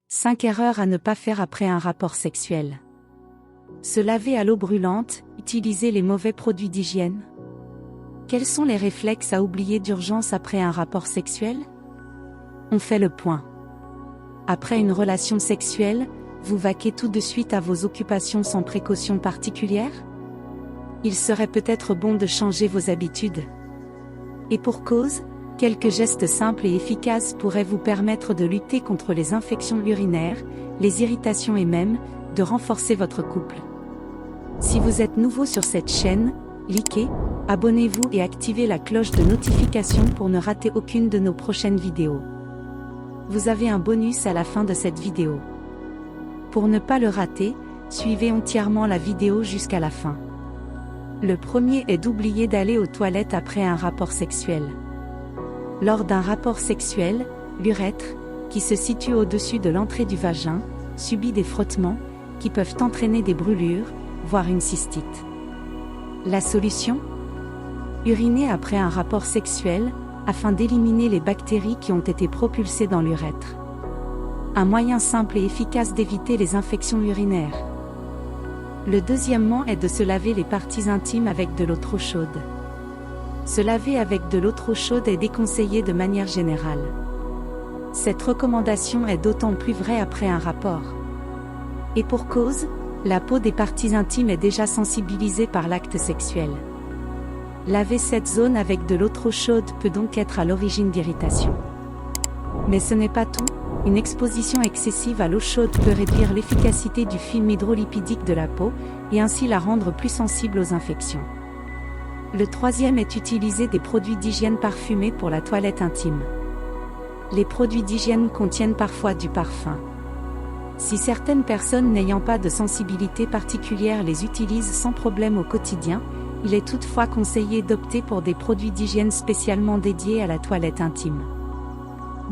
5 erreurs à ne pas faire après un rapport sexuel. Se laver à l'eau brûlante, utiliser les mauvais produits d'hygiène. Quels sont les réflexes à oublier d'urgence après un rapport sexuel? On fait le point. Après une relation sexuelle, vous vaquez tout de suite à vos occupations sans précaution particulière? Il serait peut-être bon de changer vos habitudes. Et pour cause, quelques gestes simples et efficaces pourraient vous permettre de lutter contre les infections urinaires, les irritations et même, de renforcer votre couple. Si vous êtes nouveau sur cette chaîne, likez, abonnez-vous et activez la cloche de notification pour ne rater aucune de nos prochaines vidéos. Vous avez un bonus à la fin de cette vidéo. Pour ne pas le rater, suivez entièrement la vidéo jusqu'à la fin. Le premier est d'oublier d'aller aux toilettes après un rapport sexuel. Lors d'un rapport sexuel, l'urètre, qui se situe au-dessus de l'entrée du vagin, subit des frottements, qui peuvent entraîner des brûlures, voire une cystite. La solution? Uriner après un rapport sexuel, afin d'éliminer les bactéries qui ont été propulsées dans l'urètre. Un moyen simple et efficace d'éviter les infections urinaires. Le deuxièmement est de se laver les parties intimes avec de l'eau trop chaude. Se laver avec de l'eau trop chaude est déconseillé de manière générale. Cette recommandation est d'autant plus vraie après un rapport. Et pour cause, la peau des parties intimes est déjà sensibilisée par l'acte sexuel. Laver cette zone avec de l'eau trop chaude peut donc être à l'origine d'irritation. Mais ce n'est pas tout, une exposition excessive à l'eau chaude peut réduire l'efficacité du film hydrolipidique de la peau, et ainsi la rendre plus sensible aux infections. Le troisième est utiliser des produits d'hygiène parfumés pour la toilette intime. Les produits d'hygiène contiennent parfois du parfum. Si certaines personnes n'ayant pas de sensibilité particulière les utilisent sans problème au quotidien, il est toutefois conseillé d'opter pour des produits d'hygiène spécialement dédiés à la toilette intime.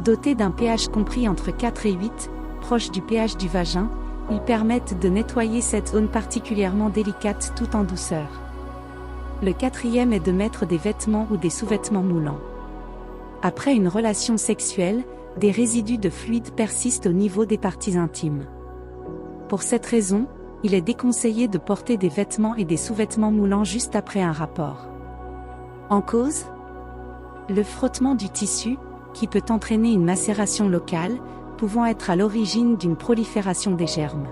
Dotés d'un pH compris entre 4 et 8, proche du pH du vagin, ils permettent de nettoyer cette zone particulièrement délicate tout en douceur. Le quatrième est de mettre des vêtements ou des sous-vêtements moulants. Après une relation sexuelle, des résidus de fluide persistent au niveau des parties intimes. Pour cette raison, il est déconseillé de porter des vêtements et des sous-vêtements moulants juste après un rapport. En cause, le frottement du tissu, qui peut entraîner une macération locale, pouvant être à l'origine d'une prolifération des germes.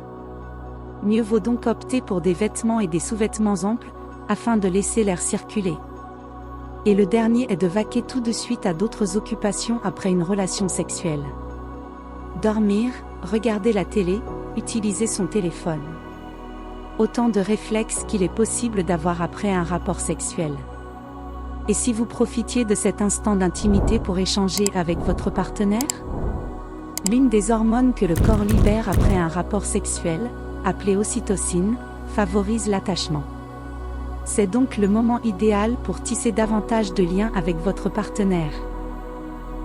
Mieux vaut donc opter pour des vêtements et des sous-vêtements amples, afin de laisser l'air circuler. Et le dernier est de vaquer tout de suite à d'autres occupations après une relation sexuelle. Dormir, regarder la télé, utiliser son téléphone. Autant de réflexes qu'il est possible d'avoir après un rapport sexuel. Et si vous profitiez de cet instant d'intimité pour échanger avec votre partenaire? L'une des hormones que le corps libère après un rapport sexuel, appelée ocytocine, favorise l'attachement. C'est donc le moment idéal pour tisser davantage de liens avec votre partenaire.